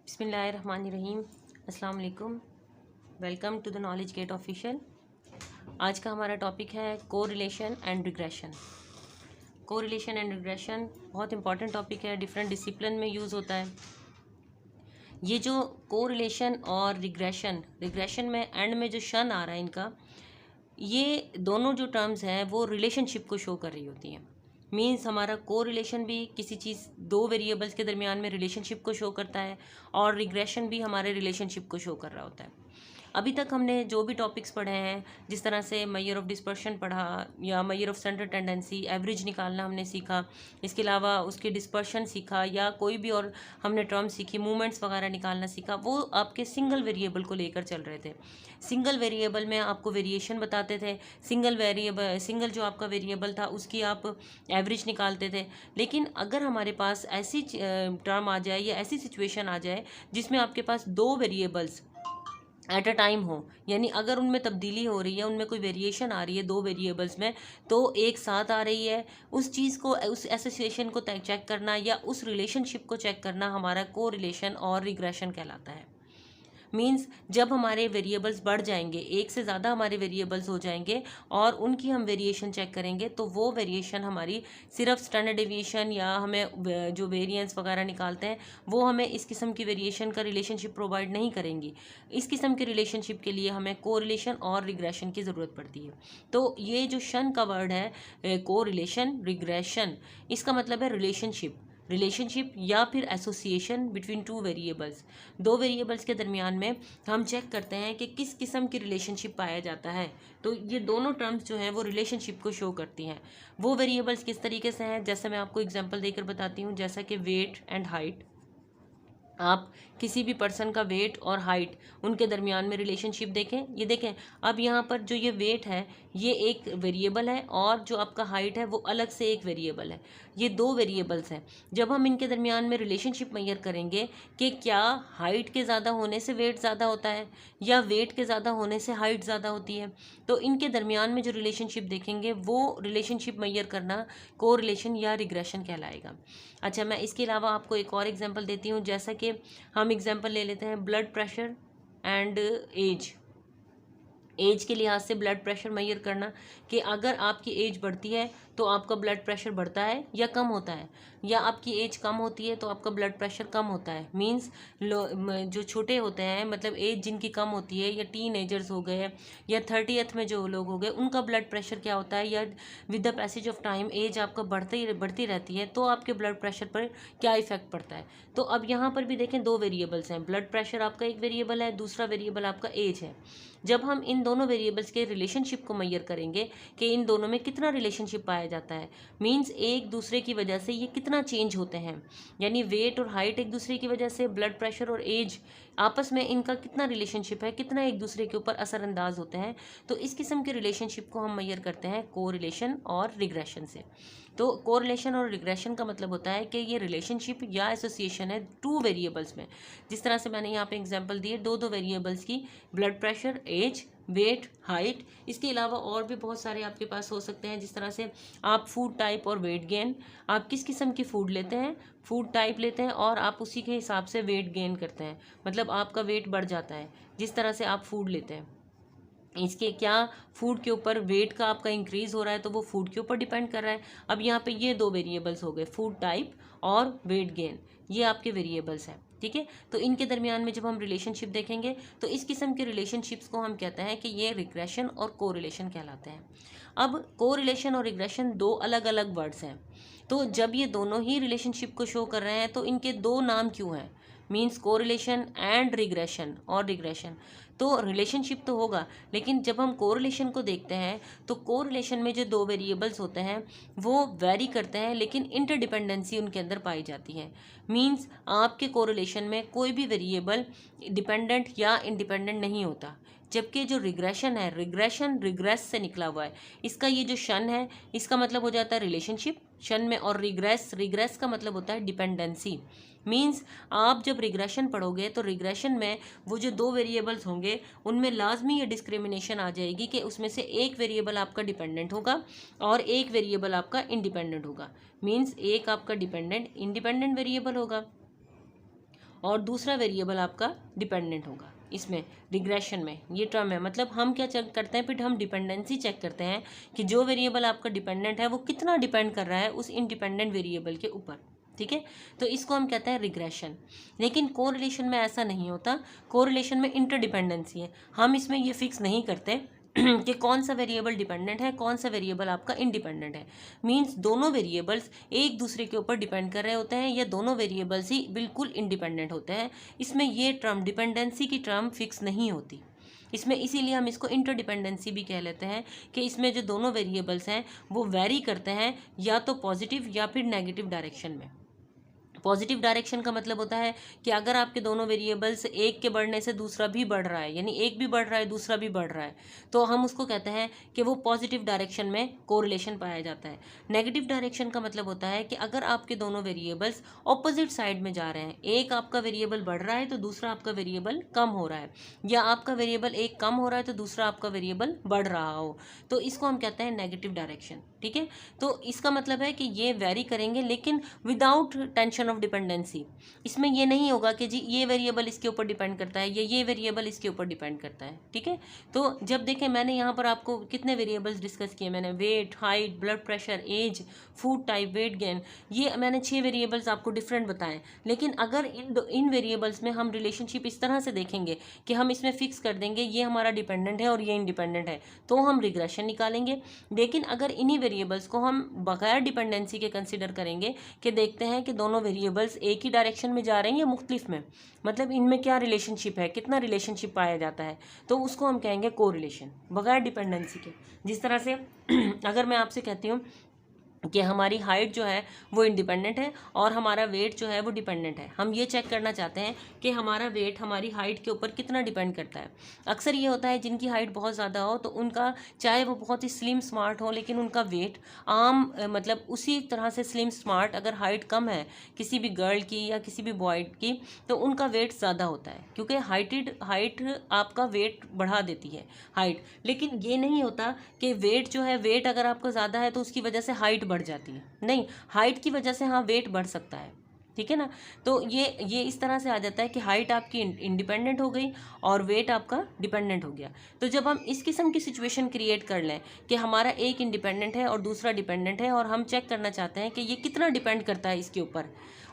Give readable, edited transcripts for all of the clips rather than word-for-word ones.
बिस्मिल्लाहिर्रहमानिर्रहीम। अस्सलाम वालेकुम। Welcome to the knowledge gate official. आज का हमारा टॉपिक है correlation and regression. Correlation and regression बहुत इंपॉर्टेंट टॉपिक है, डिफरेंट डिसिप्लिन में यूज़ होता है। ये जो कोरिलेशन और रिग्रेशन में एंड में जो शन आ रहा है इनका, ये दोनों जो टर्म्स हैं वो रिलेशनशिप को शो कर रही होती हैं। मीन्स हमारा कोरिलेशन भी किसी चीज़ दो वेरिएबल्स के दरमियान में रिलेशनशिप को शो करता है और रिग्रेशन भी हमारे रिलेशनशिप को शो कर रहा होता है। अभी तक हमने जो भी टॉपिक्स पढ़े हैं, जिस तरह से मेजर ऑफ डिस्पर्शन पढ़ा या measure of centre tendency, average निकालना हमने सीखा, इसके अलावा उसके डिस्पर्शन सीखा या कोई भी और हमने टर्म सीखी, मूवमेंट्स वगैरह निकालना सीखा, वो आपके सिंगल वेरिएबल को लेकर चल रहे थे। सिंगल वेरिएबल में आपको वेरिएशन बताते थे, सिंगल जो आपका वेरिएबल था उसकी आप एवरेज निकालते थे। लेकिन अगर हमारे पास ऐसी टर्म आ जाए या ऐसी सिचुएशन आ जाए जिसमें आपके पास दो वेरिएबल्स एट अ टाइम हो, यानी अगर उनमें तब्दीली हो रही है, उनमें कोई वेरिएशन आ रही है दो वेरिएबल्स में, तो एक साथ आ रही है, उस चीज़ को, उस एसोसिएशन को चेक करना या उस रिलेशनशिप को चेक करना हमारा को रिलेशन और रिग्रेशन कहलाता है। मीन्स जब हमारे वेरिएबल्स बढ़ जाएंगे, एक से ज़्यादा हमारे वेरिएबल्स हो जाएंगे और उनकी हम वेरिएशन चेक करेंगे, तो वो वेरिएशन हमारी सिर्फ स्टैंडर्ड डेविएशन या हमें जो वेरिएंस वगैरह निकालते हैं वो हमें इस किस्म की वेरिएशन का रिलेशनशिप प्रोवाइड नहीं करेंगी। इस किस्म के रिलेशनशिप के लिए हमें कोरिलेशन और रिग्रेशन की ज़रूरत पड़ती है। तो ये जो शन का वर्ड है, कोरिलेशन रिग्रेशन, इसका मतलब है रिलेशनशिप या फिर एसोसिएशन बिटवीन टू वेरिएबल्स। दो वेरिएबल्स के दरमियान में हम चेक करते हैं कि किस किस्म की रिलेशनशिप पाया जाता है। तो ये दोनों टर्म्स जो हैं वो रिलेशनशिप को शो करती हैं। वो वेरिएबल्स किस तरीके से हैं, जैसे मैं आपको एग्जांपल देकर बताती हूँ। जैसा कि वेट एंड हाइट, आप किसी भी पर्सन का वेट और हाइट, उनके दरमियान में रिलेशनशिप देखें। ये देखें, अब यहाँ पर जो ये वेट है ये एक वेरिएबल है और जो आपका हाइट है वो अलग से एक वेरिएबल है। ये दो वेरिएबल्स हैं। जब हम इनके दरमियान में रिलेशनशिप मेजर करेंगे कि क्या हाइट के ज़्यादा होने से वेट ज़्यादा होता है या वेट के ज़्यादा होने से हाइट ज़्यादा होती है, तो इनके दरमियान में जो रिलेशनशिप देखेंगे वो रिलेशनशिप मेजर करना कोरिलेशन या रिग्रेशन कहलाएगा। अच्छा, मैं इसके अलावा आपको एक और एग्जांपल देती हूँ। जैसा कि हम एग्जांपल ले लेते हैं ब्लड प्रेशर एंड एज के लिहाज से ब्लड प्रेशर मेजर करना, कि अगर आपकी एज बढ़ती है तो आपका ब्लड प्रेशर बढ़ता है या कम होता है, या आपकी एज कम होती है तो आपका ब्लड प्रेशर कम होता है। मींस जो छोटे होते हैं, मतलब एज जिनकी कम होती है, या टीन एजर्स हो गए या 30th में जो लोग हो गए, उनका ब्लड प्रेशर क्या होता है, या with the passage of time age आपका बढ़ती रहती है तो आपके ब्लड प्रेशर पर क्या इफेक्ट पड़ता है। तो अब यहाँ पर भी देखें, दो वेरिएबल्स हैं, ब्लड प्रेशर आपका एक वेरिएबल है, दूसरा वेरिएबल आपका एज है। जब हम इन दोनों वेरिएबल्स के रिलेशनशिप को मेजर करेंगे कि इन दोनों में कितना रिलेशनशिप पाया जाता है, मींस एक दूसरे की वजह से ये कितना चेंज होते हैं, यानी वेट और हाइट एक दूसरे की वजह से, ब्लड प्रेशर और एज आपस में इनका कितना रिलेशनशिप है, कितना एक दूसरे के ऊपर असरअंदाज होते हैं, तो इस किस्म के रिलेशनशिप को हम मेजर करते हैं कोरिलेशन और रिग्रेशन से। तो कोरिलेशन और रिग्रेशन का मतलब होता है कि ये रिलेशनशिप या एसोसिएशन है टू वेरिएबल्स में। जिस तरह से मैंने यहाँ पे एग्जांपल दिए, दो वेरिएबल्स की, blood pressure, age, weight, height. इसके अलावा और भी बहुत सारे आपके पास हो सकते हैं, जिस तरह से आप फूड टाइप और वेट गेन, आप किस किस्म की फूड लेते हैं, फूड टाइप लेते हैं और आप उसी के हिसाब से वेट गेन करते हैं, मतलब आपका वेट बढ़ जाता है जिस तरह से आप फूड लेते हैं। इसके क्या फूड के ऊपर वेट का आपका इंक्रीज़ हो रहा है तो वो फूड के ऊपर डिपेंड कर रहा है। अब यहाँ पे ये दो वेरिएबल्स हो गए, फूड टाइप और वेट गेन, ये आपके वेरिएबल्स हैं, ठीक है। तो इनके दरमियान में जब हम रिलेशनशिप देखेंगे तो इस किस्म के रिलेशनशिप्स को हम कहते हैं कि ये रिग्रेशन और कोरिलेशन कहलाते हैं। अब कोरिलेशन और रिग्रेशन दो अलग अलग वर्ड्स हैं, तो जब ये दोनों ही रिलेशनशिप को शो कर रहे हैं तो इनके दो नाम क्यों हैं, मीन्स कोरिलेशन एंड रिग्रेशन और रिग्रेशन। तो रिलेशनशिप तो होगा, लेकिन जब हम कोरिलेशन को देखते हैं तो कोरिलेशन में जो दो वेरिएबल्स होते हैं वो वेरी करते हैं, लेकिन इंटरडिपेंडेंसी उनके अंदर पाई जाती है। मींस आपके कोरिलेशन में कोई भी वेरिएबल डिपेंडेंट या इंडिपेंडेंट नहीं होता, जबकि जो रिग्रेशन है, रिग्रेशन रिग्रेस से निकला हुआ है। इसका ये जो शन है, इसका मतलब हो जाता है रिलेशनशिप शन में, और रिग्रेस का मतलब होता है डिपेंडेंसी। मींस आप जब रिग्रेशन पढ़ोगे तो रिग्रेशन में वो जो दो वेरिएबल्स होंगे उनमें लाजमी ये डिस्क्रिमिनेशन आ जाएगी कि उसमें से एक वेरिएबल आपका डिपेंडेंट होगा और एक वेरिएबल आपका इंडिपेंडेंट होगा। मींस एक आपका इंडिपेंडेंट वेरिएबल होगा और दूसरा वेरिएबल आपका डिपेंडेंट होगा। इसमें रिग्रेशन में ये टर्म है, मतलब हम क्या चेक करते हैं, फिर हम डिपेंडेंसी चेक करते हैं कि जो वेरिएबल आपका डिपेंडेंट है वो कितना डिपेंड कर रहा है उस इंडिपेंडेंट वेरिएबल के ऊपर। ठीक है, तो इसको हम कहते हैं रिग्रेशन। लेकिन कोरिलेशन में ऐसा नहीं होता, कोरिलेशन में इंटरडिपेंडेंसी है। हम इसमें ये फिक्स नहीं करते कि कौन सा वेरिएबल डिपेंडेंट है, कौन सा वेरिएबल आपका इंडिपेंडेंट है। मींस दोनों वेरिएबल्स एक दूसरे के ऊपर डिपेंड कर रहे होते हैं या दोनों वेरिएबल्स ही बिल्कुल इंडिपेंडेंट होते हैं। इसमें ये टर्म डिपेंडेंसी की टर्म फिक्स नहीं होती इसमें, इसीलिए हम इसको इंटरडिपेंडेंसी भी कह लेते हैं कि इसमें जो दोनों वेरिएबल्स हैं वो वेरी करते हैं या तो पॉजिटिव या फिर नेगेटिव डायरेक्शन में। पॉजिटिव डायरेक्शन का मतलब होता है कि अगर आपके दोनों वेरिएबल्स एक के बढ़ने से दूसरा भी बढ़ रहा है, यानी एक भी बढ़ रहा है दूसरा भी बढ़ रहा है, तो हम उसको कहते हैं कि वो पॉजिटिव डायरेक्शन में कोरिलेशन पाया जाता है। नेगेटिव डायरेक्शन का मतलब होता है कि अगर आपके दोनों वेरिएबल्स ऑपोजिट साइड में जा रहे हैं, एक आपका वेरिएबल बढ़ रहा है तो दूसरा आपका वेरिएबल कम हो रहा है, या आपका वेरिएबल एक कम हो रहा है तो दूसरा आपका वेरिएबल बढ़ रहा हो, तो इसको हम कहते हैं नेगेटिव डायरेक्शन। ठीक है, तो इसका मतलब है कि ये वेरी करेंगे लेकिन विदाउट टेंशन ऑफ डिपेंडेंसी। इसमें ये नहीं होगा कि जी ये वेरिएबल इसके ऊपर डिपेंड करता है या ये वेरिएबल इसके ऊपर डिपेंड करता है। ठीक है, तो जब देखें मैंने यहाँ पर आपको कितने वेरिएबल्स डिस्कस किए, मैंने weight, height, blood pressure, age, food type, weight gain, ये मैंने 6 वेरिएबल्स आपको डिफरेंट बताएं। लेकिन अगर इन वेरिएबल्स में हम रिलेशनशिप इस तरह से देखेंगे कि हम इसमें फिक्स कर देंगे ये हमारा डिपेंडेंट है और ये इंडिपेंडेंट है, तो हम रिग्रेशन निकालेंगे। लेकिन अगर इन्हीं वेरिएबल्स को हम बगैर डिपेंडेंसी के कंसिडर करेंगे कि देखते हैं कि दोनों वेरिएबल्स एक ही डायरेक्शन में जा रहे हैं या मुख्तलिफ में, मतलब इनमें क्या रिलेशनशिप है, कितना रिलेशनशिप पाया जाता है, तो उसको हम कहेंगे कोरिलेशन बगैर डिपेंडेंसी के। जिस तरह से अगर मैं आपसे कहती हूँ कि हमारी हाइट जो है वो इंडिपेंडेंट है और हमारा वेट जो है वो डिपेंडेंट है, हम ये चेक करना चाहते हैं कि हमारा वेट हमारी हाइट के ऊपर कितना डिपेंड करता है। अक्सर ये होता है जिनकी हाइट बहुत ज़्यादा हो तो उनका, चाहे वो बहुत ही स्लिम स्मार्ट हो, लेकिन उनका वेट आम मतलब उसी तरह से स्लिम स्मार्ट, अगर हाइट कम है किसी भी गर्ल की या किसी भी बॉय की तो उनका वेट ज़्यादा होता है, क्योंकि हाइट आपका वेट बढ़ा देती है हाइट। लेकिन ये नहीं होता कि वेट जो है, वेट अगर आपका ज़्यादा है तो उसकी वजह से हाइट बढ़ जाती है, नहीं, हाइट की वजह से हाँ वेट बढ़ सकता है। ठीक है ना, तो ये इस तरह से आ जाता है कि हाइट आपकी इंडिपेंडेंट हो गई और वेट आपका डिपेंडेंट हो गया। तो जब हम इस किस्म की सिचुएशन क्रिएट कर लें कि हमारा एक इंडिपेंडेंट है और दूसरा डिपेंडेंट है और हम चेक करना चाहते हैं कि ये कितना डिपेंड करता है इसके ऊपर,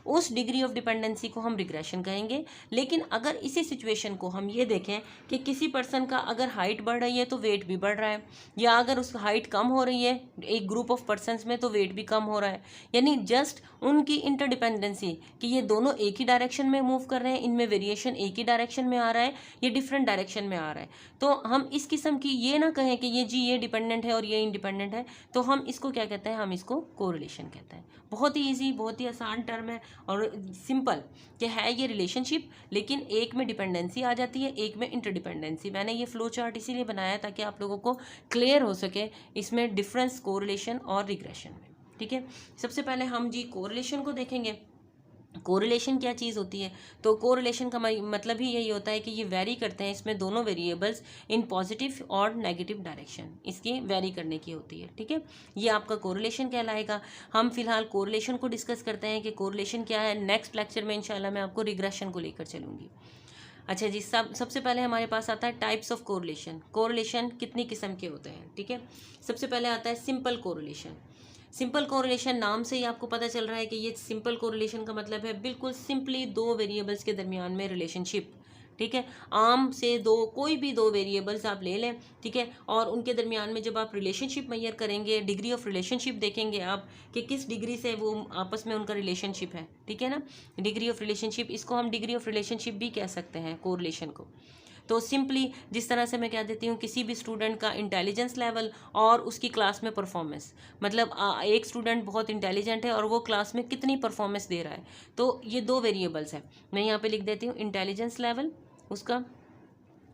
उस डिग्री ऑफ डिपेंडेंसी को हम रिग्रेशन कहेंगे। लेकिन अगर इसी सिचुएशन को हम ये देखें कि किसी पर्सन का अगर हाइट बढ़ रही है तो वेट भी बढ़ रहा है, या अगर उसका हाइट कम हो रही है एक ग्रुप ऑफ पर्सनस में तो वेट भी कम हो रहा है, यानी जस्ट उनकी इंटरडिपेंडेंसी कि ये दोनों एक ही डायरेक्शन में मूव कर रहे हैं, इनमें वेरिएशन एक ही डायरेक्शन में आ रहा है, ये डिफरेंट डायरेक्शन में आ रहा है, तो हम इस किस्म की ये ना कहें कि ये डिपेंडेंट है और ये इंडिपेंडेंट है, तो हम इसको क्या कहते हैं, हम इसको कोरिलेशन कहते हैं। बहुत ही ईजी, बहुत ही आसान टर्म है और सिंपल कि है ये रिलेशनशिप, लेकिन एक में डिपेंडेंसी आ जाती है, एक में इंटरडिपेंडेंसी। मैंने ये फ्लो चार्ट इसीलिए बनाया ताकि आप लोगों को क्लियर हो सके इसमें डिफरेंस कोरिलेशन और रिग्रेशन में। ठीक है, सबसे पहले हम जी कोरिलेशन को देखेंगे। कोरिलेशन क्या चीज़ होती है, तो कोरिलेशन का मतलब ही यही होता है कि ये वेरी करते हैं, इसमें दोनों वेरिएबल्स इन पॉजिटिव और नेगेटिव डायरेक्शन इसकी वेरी करने की होती है। ठीक है, ये आपका कोरिलेशन कहलाएगा। हम फिलहाल कोरिलेशन को डिस्कस करते हैं कि कोरिलेशन क्या है। नेक्स्ट लेक्चर में इंशाल्लाह मैं आपको रिग्रेशन को लेकर चलूँगी। अच्छा जी, सबसे पहले हमारे पास आता है टाइप्स ऑफ कोरिलेशन। कोरिलेशन कितनी किस्म के होते हैं, ठीक है। सबसे पहले आता है सिंपल कोरिलेशन। सिंपल कोरिलेशन नाम से ही आपको पता चल रहा है कि ये सिंपल कोरिलेशन का मतलब है बिल्कुल सिंपली दो वेरिएबल्स के दरमियान में रिलेशनशिप। ठीक है, आम से कोई भी दो वेरिएबल्स आप ले लें, ठीक है, और उनके दरमियान में जब आप रिलेशनशिप मेजर करेंगे, डिग्री ऑफ रिलेशनशिप देखेंगे आप कि किस डिग्री से वो आपस में उनका रिलेशनशिप है। ठीक है ना, डिग्री ऑफ रिलेशनशिप, इसको हम डिग्री ऑफ रिलेशनशिप भी कह सकते हैं कोरिलेशन को। तो सिंपली जिस तरह से मैं कह देती हूँ किसी भी स्टूडेंट का इंटेलिजेंस लेवल और उसकी क्लास में परफॉर्मेंस, मतलब एक स्टूडेंट बहुत इंटेलिजेंट है और वो क्लास में कितनी परफॉर्मेंस दे रहा है, तो ये दो वेरिएबल्स हैं। मैं यहाँ पे लिख देती हूँ इंटेलिजेंस लेवल उसका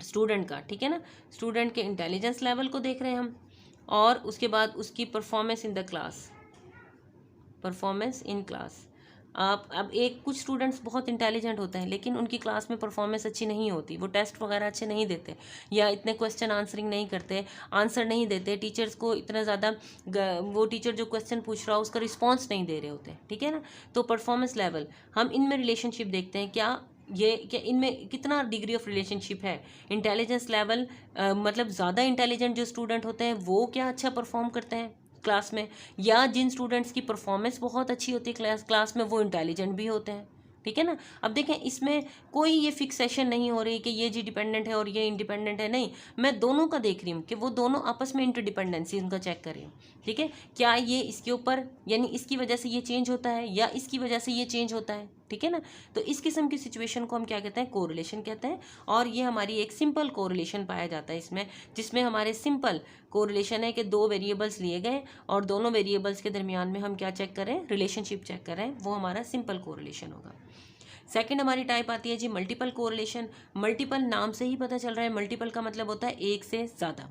स्टूडेंट का, ठीक है ना, स्टूडेंट के इंटेलिजेंस लेवल को देख रहे हैं हम, और उसके बाद उसकी performance in the class, performance in class. आप अब कुछ स्टूडेंट्स बहुत इंटेलिजेंट होते हैं लेकिन उनकी क्लास में परफॉर्मेंस अच्छी नहीं होती, वो टेस्ट वगैरह अच्छे नहीं देते या इतने क्वेश्चन आंसरिंग नहीं करते, आंसर नहीं देते, टीचर्स को इतना ज़्यादा वो टीचर जो क्वेश्चन पूछ रहा हो उसका रिस्पॉन्स नहीं दे रहे होते। ठीक है ना, तो परफॉर्मेंस लेवल हम इनमें रिलेशनशिप देखते हैं, क्या ये क्या इनमें कितना डिग्री ऑफ रिलेशनशिप है, इंटेलिजेंस लेवल, मतलब ज़्यादा इंटेलिजेंट जो स्टूडेंट होते हैं वो क्या अच्छा परफॉर्म करते हैं क्लास में, या जिन स्टूडेंट्स की परफॉर्मेंस बहुत अच्छी होती है क्लास में वो इंटेलिजेंट भी होते हैं। ठीक है ना। अब देखें इसमें कोई ये फिक्सेशन नहीं हो रही कि ये जी डिपेंडेंट है और ये इंडिपेंडेंट है, नहीं, मैं दोनों का देख रही हूँ कि वो दोनों आपस में इंटरडिपेंडेंसी उनका चेक कर रही हूँ। ठीक है, क्या ये इसके ऊपर यानी इसकी वजह से ये चेंज होता है या इसकी वजह से ये चेंज होता है। ठीक है ना। तो इस किस्म की सिचुएशन को हम क्या कहते हैं, कोरिलेशन कहते हैं। और ये हमारी एक सिंपल कोरिलेशन पाया जाता है इसमें, जिसमें हमारे सिंपल कोरिलेशन है कि दो वेरिएबल्स लिए गए और दोनों वेरिएबल्स के दरमियान में हम क्या चेक करें, रिलेशनशिप चेक करें, वो हमारा सिंपल कोरिलेशन होगा। सेकंड हमारी टाइप आती है जी मल्टीपल कोरिलेशन। मल्टीपल नाम से ही पता चल रहा है, मल्टीपल का मतलब होता है एक से ज़्यादा।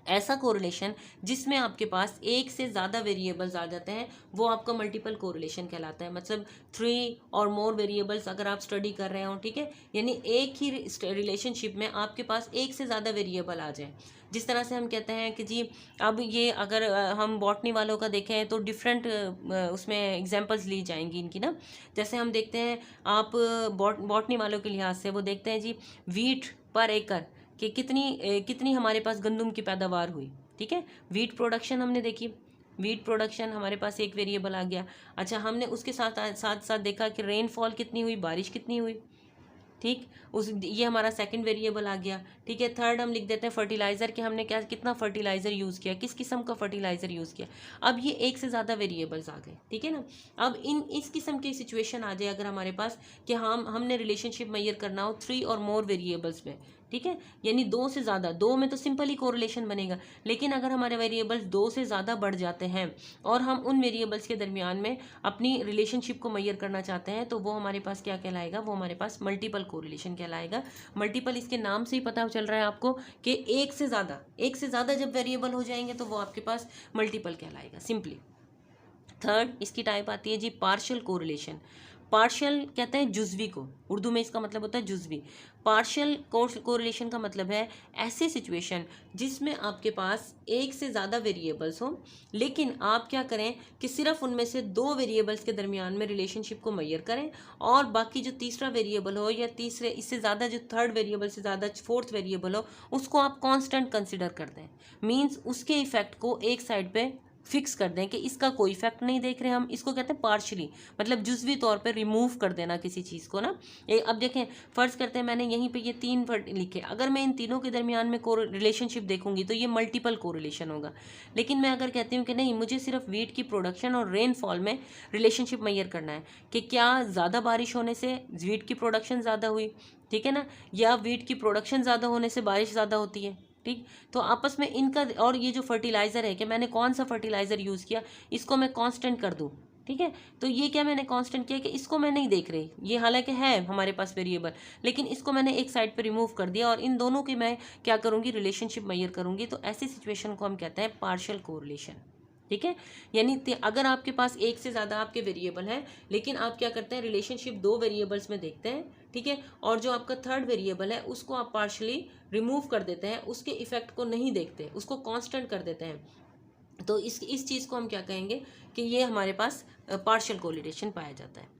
ऐसा कोरिलेशन जिसमें आपके पास एक से ज़्यादा वेरिएबल्स आ जाते हैं वो आपका मल्टीपल कोरिलेशन कहलाता है। मतलब 3 और मोर वेरिएबल्स अगर आप स्टडी कर रहे हो, ठीक है, यानी एक ही रिलेशनशिप में आपके पास एक से ज़्यादा वेरिएबल आ जाए। जिस तरह से हम कहते हैं कि जी अब ये अगर हम बॉटनी वालों का देखें तो डिफरेंट उसमें एग्जांपल्स ली जाएंगी इनकी ना। जैसे हम देखते हैं आप बॉटनी वालों के लिहाज से वो देखते हैं जी वीट पर एकड़ कि कितनी हमारे पास गंदम की पैदावार हुई। ठीक है, वीट प्रोडक्शन हमने देखी, वीट प्रोडक्शन हमारे पास एक वेरिएबल आ गया। अच्छा, हमने उसके साथ साथ साथ देखा कि रेनफॉल कितनी हुई, बारिश कितनी हुई। ठीक, ये हमारा सेकंड वेरिएबल आ गया। ठीक है, थर्ड हम लिख देते हैं फर्टिलाइज़र कि हमने कितना फर्टिलाइज़र यूज़ किया, किस किस्म का फर्टिलाइज़र यूज़ किया। अब ये एक से ज़्यादा वेरिएबल्स आ गए। ठीक है ना। अब इस किस्म की सिचुएशन आ जाए अगर हमारे पास कि हमने रिलेशनशिप मेजर करना हो 3 और मोर वेरिएबल्स में। ठीक है, यानी 2 से ज़्यादा, 2 में तो सिंपल ही कोरिलेशन बनेगा, लेकिन अगर हमारे वेरिएबल्स 2 से ज़्यादा बढ़ जाते हैं और हम उन वेरिएबल्स के दरमियान में अपनी रिलेशनशिप को मेजर करना चाहते हैं तो वो हमारे पास क्या कहलाएगा, वो हमारे पास मल्टीपल कोरिलेशन कहलाएगा। मल्टीपल इसके नाम से ही पता चल रहा है आपको कि एक से ज़्यादा जब वेरिएबल हो जाएंगे तो वो आपके पास मल्टीपल कहलाएगा सिंपली। थर्ड इसकी टाइप आती है जी पार्शियल कोरिलेशन। पार्शियल कहते हैं जुज़वी को, उर्दू में इसका मतलब होता है जुज़वी। पार्शियल कोरिलेशन का मतलब है ऐसी सिचुएशन जिसमें आपके पास एक से ज़्यादा वेरिएबल्स हो, लेकिन आप क्या करें कि सिर्फ उनमें से 2 वेरिएबल्स के दरमियान में रिलेशनशिप को मेजर करें और बाकी जो तीसरा वेरिएबल हो या तीसरे इससे ज़्यादा जो थर्ड वेरिएबल से ज़्यादा फोर्थ वेरिएबल हो उसको आप कांस्टेंट कंसिडर कर दें। मींस उसके इफेक्ट को एक साइड पे फिक्स कर दें कि इसका कोई इफेक्ट नहीं देख रहे हम, इसको कहते हैं पार्शली, मतलब जुज़वी तौर पे रिमूव कर देना किसी चीज़ को ना। अब देखें फ़र्ज़ करते हैं मैंने यहीं पे ये 3 वर्ड लिखे, अगर मैं इन तीनों के दरमियान में रिलेशनशिप देखूंगी तो ये मल्टीपल कोरिलेशन होगा। लेकिन मैं अगर कहती हूँ कि नहीं, मुझे सिर्फ वीट की प्रोडक्शन और रेनफॉल में रिलेशनशिप मेजर करना है कि क्या ज़्यादा बारिश होने से वीट की प्रोडक्शन ज़्यादा हुई, ठीक है ना, या वीट की प्रोडक्शन ज़्यादा होने से बारिश ज़्यादा होती है। ठीक, तो आपस में इनका, और ये जो फर्टिलाइज़र है कि मैंने कौन सा फर्टिलाइज़र यूज़ किया इसको मैं कांस्टेंट कर दूं। ठीक है, तो ये क्या मैंने कांस्टेंट किया कि इसको मैं नहीं देख रही, ये हालांकि है हमारे पास वेरिएबल, लेकिन इसको मैंने एक साइड पे रिमूव कर दिया और इन दोनों की मैं क्या करूँगी, रिलेशनशिप मेजर करूँगी। तो ऐसी सिचुएशन को हम कहते हैं पार्शियल कोरिलेशन। ठीक है, यानी अगर आपके पास एक से ज़्यादा आपके वेरिएबल हैं लेकिन आप क्या करते हैं, रिलेशनशिप 2 वेरिएबल्स में देखते हैं, ठीक है, और जो आपका थर्ड वेरिएबल है उसको आप पार्शली रिमूव कर देते हैं, उसके इफेक्ट को नहीं देखते, उसको कांस्टेंट कर देते हैं। तो इस चीज़ को हम क्या कहेंगे कि ये हमारे पास पार्शियल कोरिलेशन पाया जाता है।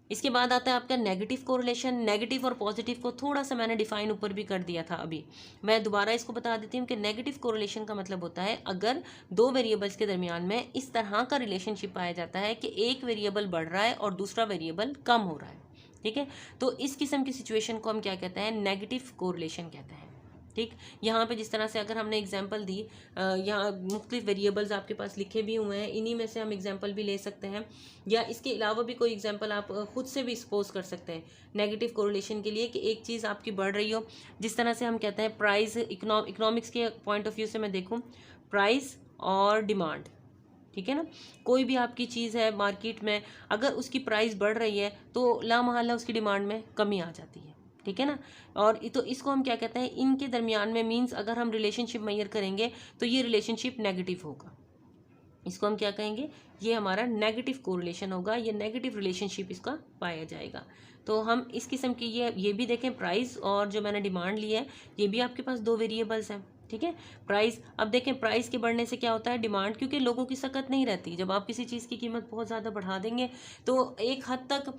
इसके बाद आता है आपका नेगेटिव कोरिलेशन। नेगेटिव और पॉजिटिव को थोड़ा सा मैंने डिफाइन ऊपर भी कर दिया था, अभी मैं दोबारा इसको बता देती हूँ कि नेगेटिव कोरिलेशन का मतलब होता है अगर 2 वेरिएबल्स के दरमियान में इस तरह का रिलेशनशिप पाया जाता है कि एक वेरिएबल बढ़ रहा है और दूसरा वेरिएबल कम हो रहा है। ठीक है, तो इस किस्म की सिचुएशन को हम क्या कहते हैं, नेगेटिव कोरिलेशन कहते हैं। ठीक, यहाँ पे जिस तरह से अगर हमने एग्जांपल दी, यहाँ मुख्तलिफ वेरिएबल्स आपके पास लिखे भी हुए हैं, इन्हीं में से हम एग्जांपल भी ले सकते हैं, या इसके अलावा भी कोई एग्जांपल आप खुद से भी सपोज कर सकते हैं नेगेटिव कोरिलेशन के लिए कि एक चीज़ आपकी बढ़ रही हो। जिस तरह से हम कहते हैं प्राइस, इकोनॉमिक्स के पॉइंट ऑफ व्यू से मैं देखूँ, प्राइस और डिमांड, ठीक है ना, कोई भी आपकी चीज़ है मार्केट में, अगर उसकी प्राइस बढ़ रही है तो लामहल्ला उसकी डिमांड में कमी आ जाती है। ठीक है ना, और तो इसको हम क्या कहते हैं, इनके दरमियान में मींस अगर हम रिलेशनशिप मेजर करेंगे तो ये रिलेशनशिप नेगेटिव होगा, इसको हम क्या कहेंगे, ये हमारा नेगेटिव कोरिलेशन होगा, ये नेगेटिव रिलेशनशिप इसका पाया जाएगा। तो हम इस किस्म की ये भी देखें, प्राइस और जो मैंने डिमांड ली है ये भी आपके पास 2 वेरिएबल्स हैं। ठीक है। प्राइस, अब देखें प्राइस के बढ़ने से क्या होता है, डिमांड, क्योंकि लोगों की सकत नहीं रहती। जब आप किसी चीज़ की कीमत बहुत ज़्यादा बढ़ा देंगे तो एक हद तक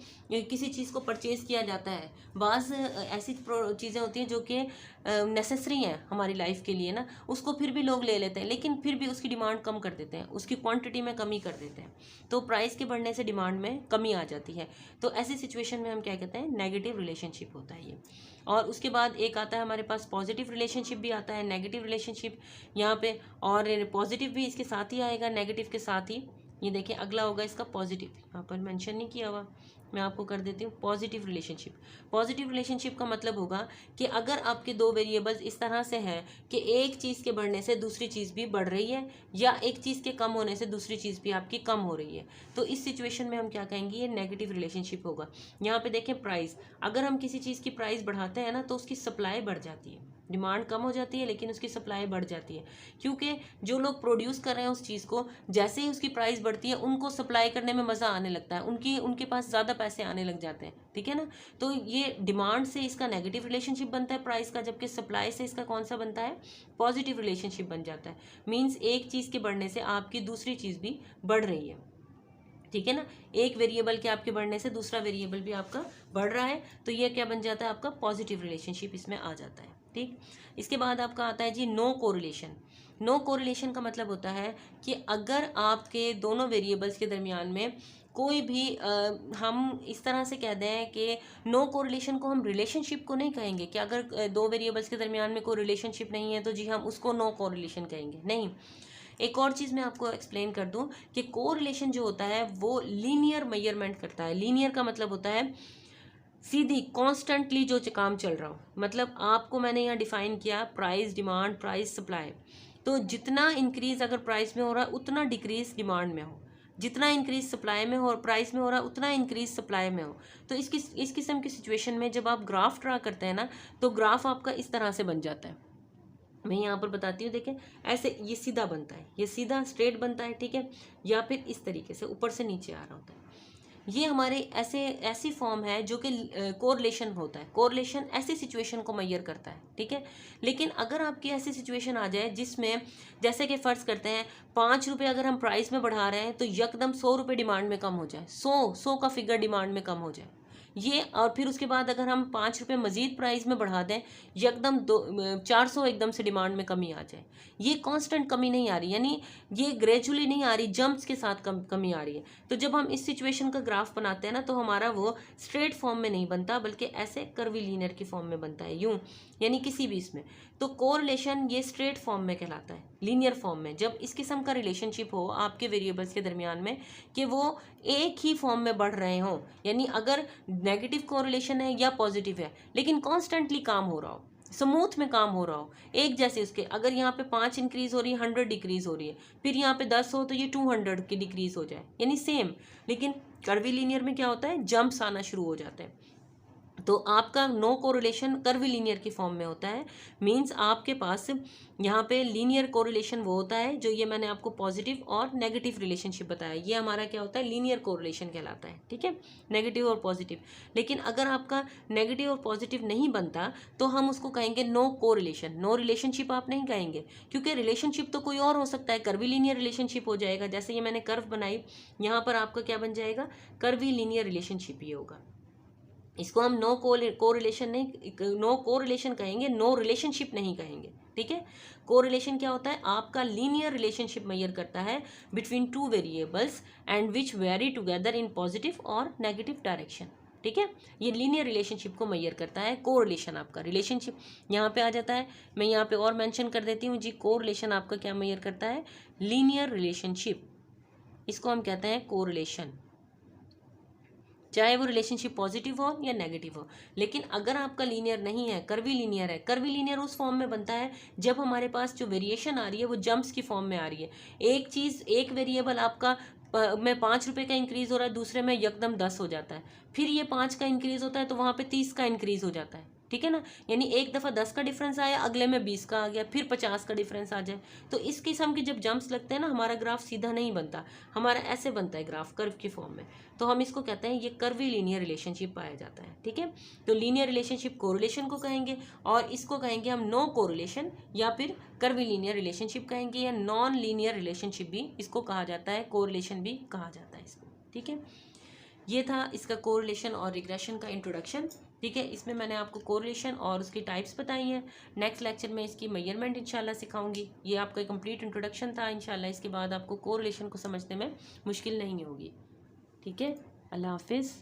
किसी चीज़ को परचेज़ किया जाता है। बाज़ ऐसी चीज़ें होती हैं जो कि नेसेसरी हैं हमारी लाइफ के लिए ना, उसको फिर भी लोग ले लेते हैं, लेकिन फिर भी उसकी डिमांड कम कर देते हैं, उसकी क्वांटिटी में कमी कर देते हैं। तो प्राइस के बढ़ने से डिमांड में कमी आ जाती है। तो ऐसी सिचुएशन में हम क्या कहते हैं, नेगेटिव रिलेशनशिप होता है ये। और उसके बाद एक आता है हमारे पास पॉजिटिव रिलेशनशिप भी आता है, नेगेटिव रिलेशनशिप यहाँ पे, और पॉजिटिव भी इसके साथ ही आएगा नेगेटिव के साथ ही। ये देखिए अगला होगा इसका पॉजिटिव, यहाँ पर मेंशन नहीं किया हुआ, मैं आपको कर देती हूँ। पॉजिटिव रिलेशनशिप, पॉजिटिव रिलेशनशिप का मतलब होगा कि अगर आपके दो वेरिएबल्स इस तरह से हैं कि एक चीज़ के बढ़ने से दूसरी चीज़ भी बढ़ रही है, या एक चीज़ के कम होने से दूसरी चीज़ भी आपकी कम हो रही है, तो इस सिचुएशन में हम क्या कहेंगे, ये नेगेटिव रिलेशनशिप होगा। यहाँ पे देखें प्राइस, अगर हम किसी चीज़ की प्राइस बढ़ाते हैं ना तो उसकी सप्लाई बढ़ जाती है, डिमांड कम हो जाती है लेकिन उसकी सप्लाई बढ़ जाती है, क्योंकि जो लोग प्रोड्यूस कर रहे हैं उस चीज़ को, जैसे ही उसकी प्राइस बढ़ती है उनको सप्लाई करने में मज़ा आने लगता है, उनके पास ज़्यादा पैसे आने लग जाते हैं, ठीक है ना। तो ये डिमांड से इसका नेगेटिव रिलेशनशिप बनता है प्राइस का, जबकि सप्लाई से इसका कौन सा बनता है, पॉजिटिव रिलेशनशिप बन जाता है। मीन्स एक चीज़ के बढ़ने से आपकी दूसरी चीज़ भी बढ़ रही है, ठीक है ना। एक वेरिएबल के आपके बढ़ने से दूसरा वेरिएबल भी आपका बढ़ रहा है, तो ये क्या बन जाता है, आपका पॉजिटिव रिलेशनशिप इसमें आ जाता है, ठीक। इसके बाद आपका आता है जी नो कोरिलेशन। नो कोरिलेशन का मतलब होता है कि अगर आपके दोनों वेरिएबल्स के दरमियान में कोई भी हम इस तरह से कह दें कि नो कोरिलेशन को हम रिलेशनशिप को नहीं कहेंगे कि अगर दो वेरिएबल्स के दरमियान में कोई रिलेशनशिप नहीं है तो जी हम उसको नो कोरिलेशन कहेंगे, नहीं। एक और चीज़ मैं आपको एक्सप्लेन कर दूं कि कोरिलेशन जो होता है वो लीनियर मेजरमेंट करता है। लीनियर का मतलब होता है सीधी कॉन्स्टेंटली जो काम चल रहा हो, मतलब आपको मैंने यहाँ डिफाइन किया प्राइस, डिमांड, प्राइस, सप्लाई। तो जितना इंक्रीज अगर प्राइस में हो रहा है उतना डिक्रीज डिमांड में हो, जितना इंक्रीज सप्लाई में हो और प्राइस में हो रहा है उतना इंक्रीज सप्लाई में हो। तो इस किस्म की सिचुएशन में जब आप ग्राफ ड्रा करते हैं ना तो ग्राफ आपका इस तरह से बन जाता है। मैं यहाँ पर बताती हूँ, देखें ऐसे ये सीधा बनता है, ये सीधा स्ट्रेट बनता है, ठीक है, या फिर इस तरीके से ऊपर से नीचे आ रहा होता है। ये हमारे ऐसी फॉर्म है जो कि कोरिलेशन होता है। कोरिलेशन ऐसी सिचुएशन को मेजर करता है, ठीक है। लेकिन अगर आपकी ऐसी सिचुएशन आ जाए जिसमें जैसे कि फ़र्ज़ करते हैं 5 रुपये अगर हम प्राइस में बढ़ा रहे हैं तो यकदम 100 रुपये डिमांड में कम हो जाए, 100 का फिगर डिमांड में कम हो जाए ये, और फिर उसके बाद अगर हम 5 रुपये मज़ीद प्राइस में बढ़ा दें यकदम 400 एकदम से डिमांड में कमी आ जाए, ये कांस्टेंट कमी नहीं आ रही, यानी ये ग्रेजुअली नहीं आ रही, जंप्स के साथ कमी आ रही है। तो जब हम इस सिचुएशन का ग्राफ बनाते हैं ना तो हमारा वो स्ट्रेट फॉर्म में नहीं बनता बल्कि ऐसे कर्वीलिनियर की फॉर्म में बनता है, यूँ, यानी किसी भी इसमें। तो कोरिलेशन ये स्ट्रेट फॉर्म में कहलाता है, लीनियर फॉर्म में। जब इस किस्म का रिलेशनशिप हो आपके वेरिएबल्स के दरमियान में कि वो एक ही फॉर्म में बढ़ रहे हों, यानी अगर नेगेटिव कोरिलेशन है या पॉजिटिव है लेकिन कॉन्स्टेंटली काम हो रहा हो, स्मूथ में काम हो रहा हो, एक जैसे उसके, अगर यहाँ पे 5 इंक्रीज हो रही है 100 डिक्रीज हो रही है, फिर यहाँ पे 10 हो तो ये 200 की डिक्रीज हो जाए, यानी सेम। लेकिन कर्वीलिनियर में क्या होता है, जंप्स आना शुरू हो जाते हैं। तो आपका नो कोरिलेशन कर्वीलिनियर की फॉर्म में होता है, मींस आपके पास यहाँ पे लीनियर कोरिलेशन वो होता है जो ये मैंने आपको पॉजिटिव और नेगेटिव रिलेशनशिप बताया, ये हमारा क्या होता है, लीनियर कोरिलेशन कहलाता है, ठीक है, नेगेटिव और पॉजिटिव। लेकिन अगर आपका नेगेटिव और पॉजिटिव नहीं बनता तो हम उसको कहेंगे नो कोरिलेशन, नो रिलेशनशिप आप नहीं कहेंगे, क्योंकि रिलेशनशिप तो कोई और हो सकता है, कर्वीलिनियर रिलेशनशिप हो जाएगा। जैसे ये मैंने कर्व बनाई, यहाँ पर आपका क्या बन जाएगा, कर्वीलिनियर रिलेशनशिप ही होगा। इसको हम नो कोरिलेशन नहीं, नो कोरिलेशन कहेंगे, नो रिलेशनशिप नहीं कहेंगे, ठीक है। कोरिलेशन क्या होता है, आपका लीनियर रिलेशनशिप मेजर करता है between two variables and which very together in positive और नेगेटिव डायरेक्शन, ठीक है। ये लीनियर रिलेशनशिप को मेजर करता है। कोरिलेशन आपका रिलेशनशिप यहाँ पे आ जाता है, मैं यहाँ पे और मेंशन कर देती हूँ जी, कोरिलेशन आपका क्या मेजर करता है, लीनियर रिलेशनशिप, इसको हम कहते हैं कोरिलेशन, चाहे वो रिलेशनशिप पॉजिटिव हो या नेगेटिव हो। लेकिन अगर आपका लीनियर नहीं है, कर्वीलिनियर है, कर्वीलिनियर उस फॉर्म में बनता है जब हमारे पास जो वेरिएशन आ रही है वो जंप्स की फॉर्म में आ रही है। एक चीज़, एक वेरिएबल आपका में 5 रुपये का इंक्रीज़ हो रहा है, दूसरे में यकदम 10 हो जाता है, फिर ये 5 का इंक्रीज़ होता है तो वहाँ पे 30 का इंक्रीज़ हो जाता है, ठीक है ना। यानी एक दफ़ा 10 का डिफरेंस आया, अगले में 20 का आ गया, फिर 50 का डिफरेंस आ जाए, तो इस किस्म के जब जंप्स लगते हैं ना, हमारा ग्राफ सीधा नहीं बनता, हमारा ऐसे बनता है ग्राफ कर्व की फॉर्म में। तो हम इसको कहते हैं ये कर्वी लीनियर रिलेशनशिप पाया जाता है। ठीक है, तो लीनियर रिलेशनशिप कोरिलेशन को कहेंगे, और इसको कहेंगे हम नो कोरिलेशन, या फिर कर्वी लीनियर रिलेशनशिप कहेंगे, या नॉन लीनियर रिलेशनशिप भी इसको कहा जाता है, कोरिलेशन भी कहा जाता है इसको। ठीक है, ये था इसका कोरिलेशन और रिग्रेशन का इंट्रोडक्शन। ठीक है, इसमें मैंने आपको कोरिलेशन और उसकी टाइप्स बताई हैं। नेक्स्ट लेक्चर में इसकी मेजरमेंट इंशाल्लाह सिखाऊंगी। ये आपका कंप्लीट इंट्रोडक्शन था। इंशाल्लाह इसके बाद आपको कोरिलेशन को समझने में मुश्किल नहीं होगी। ठीक है, अल्लाह हाफिज़।